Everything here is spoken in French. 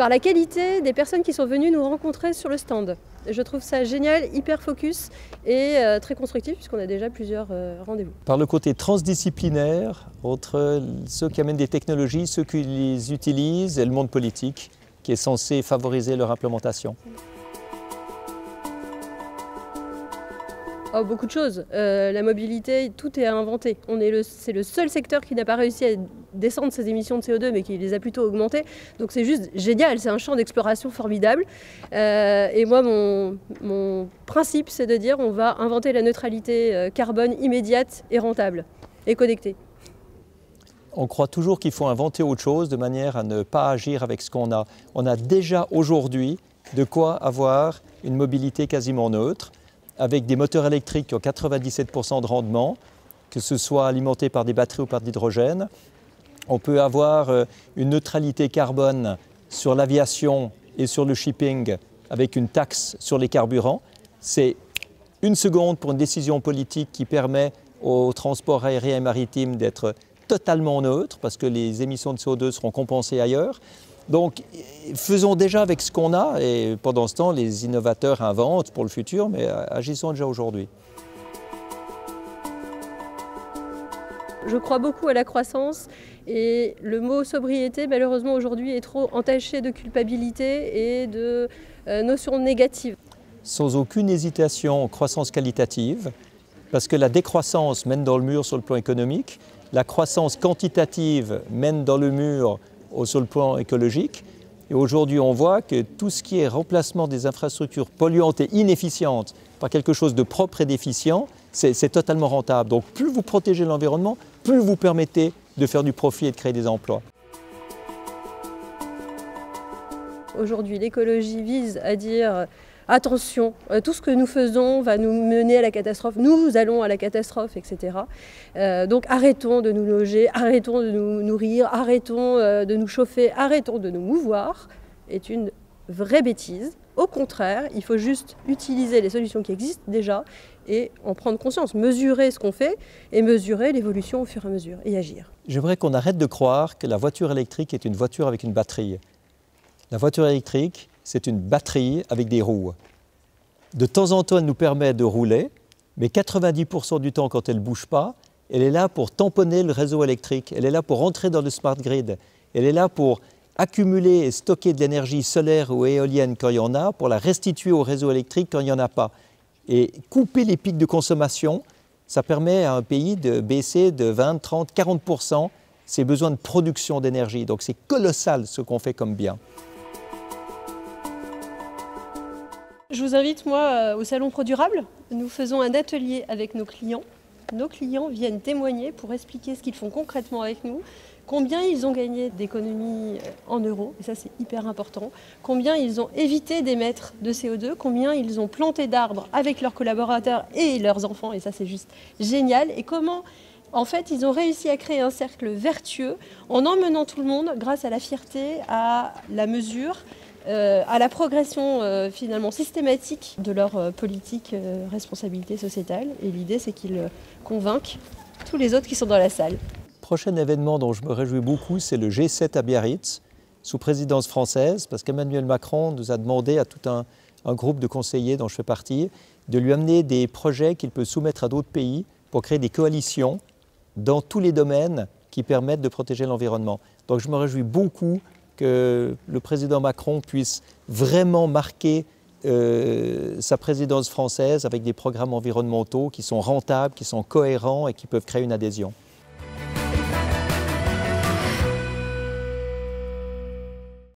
par la qualité des personnes qui sont venues nous rencontrer sur le stand. Je trouve ça génial, hyper focus et très constructif puisqu'on a déjà plusieurs rendez-vous. Par le côté transdisciplinaire, entre ceux qui amènent des technologies, ceux qui les utilisent et le monde politique qui est censé favoriser leur implémentation. Oh, beaucoup de choses. La mobilité, tout est à inventer. C'est le seul secteur qui n'a pas réussi à descendre ses émissions de CO2, mais qui les a plutôt augmentées. Donc c'est juste génial, c'est un champ d'exploration formidable. Et moi, mon principe, c'est de dire on va inventer la neutralité carbone immédiate et rentable et connectée. On croit toujours qu'il faut inventer autre chose de manière à ne pas agir avec ce qu'on a. On a déjà aujourd'hui de quoi avoir une mobilité quasiment neutre, avec des moteurs électriques qui ont 97% de rendement, que ce soit alimenté par des batteries ou par de l'hydrogène. On peut avoir une neutralité carbone sur l'aviation et sur le shipping avec une taxe sur les carburants. C'est une seconde pour une décision politique qui permet au transport aérien et maritime d'être totalement neutre parce que les émissions de CO2 seront compensées ailleurs. Donc, faisons déjà avec ce qu'on a et pendant ce temps, les innovateurs inventent pour le futur, mais agissons déjà aujourd'hui. Je crois beaucoup à la croissance et le mot sobriété, malheureusement, aujourd'hui est trop entaché de culpabilité et de notions négatives. Sans aucune hésitation, croissance qualitative, parce que la décroissance mène dans le mur sur le plan économique, la croissance quantitative mène dans le mur sur le plan écologique. Et aujourd'hui, on voit que tout ce qui est remplacement des infrastructures polluantes et inefficientes par quelque chose de propre et d'efficient, c'est totalement rentable. Donc plus vous protégez l'environnement, plus vous permettez de faire du profit et de créer des emplois. Aujourd'hui, l'écologie vise à dire attention, tout ce que nous faisons va nous mener à la catastrophe, nous allons à la catastrophe, etc. Donc arrêtons de nous loger, arrêtons de nous nourrir, arrêtons de nous chauffer, arrêtons de nous mouvoir, est une vraie bêtise. Au contraire, il faut juste utiliser les solutions qui existent déjà et en prendre conscience, mesurer ce qu'on fait et mesurer l'évolution au fur et à mesure et agir. J'aimerais qu'on arrête de croire que la voiture électrique est une voiture avec une batterie. La voiture électrique, c'est une batterie avec des roues. De temps en temps, elle nous permet de rouler, mais 90% du temps, quand elle ne bouge pas, elle est là pour tamponner le réseau électrique, elle est là pour rentrer dans le smart grid, elle est là pour accumuler et stocker de l'énergie solaire ou éolienne quand il y en a, pour la restituer au réseau électrique quand il n'y en a pas. Et couper les pics de consommation, ça permet à un pays de baisser de 20, 30, 40% ses besoins de production d'énergie. Donc c'est colossal ce qu'on fait comme bien. Je vous invite, moi, au Salon ProDurable. Nous faisons un atelier avec nos clients. Nos clients viennent témoigner pour expliquer ce qu'ils font concrètement avec nous, combien ils ont gagné d'économies en euros, et ça c'est hyper important, combien ils ont évité d'émettre de CO2, combien ils ont planté d'arbres avec leurs collaborateurs et leurs enfants, et ça c'est juste génial, et comment en fait ils ont réussi à créer un cercle vertueux en emmenant tout le monde grâce à la fierté, à la mesure, à la progression finalement systématique de leur politique responsabilité sociétale. Et l'idée, c'est qu'ils convainquent tous les autres qui sont dans la salle. Le prochain événement dont je me réjouis beaucoup, c'est le G7 à Biarritz, sous présidence française, parce qu'Emmanuel Macron nous a demandé à tout un groupe de conseillers dont je fais partie, de lui amener des projets qu'il peut soumettre à d'autres pays pour créer des coalitions dans tous les domaines qui permettent de protéger l'environnement. Donc je me réjouis beaucoup que le président Macron puisse vraiment marquer sa présidence française avec des programmes environnementaux qui sont rentables, qui sont cohérents et qui peuvent créer une adhésion.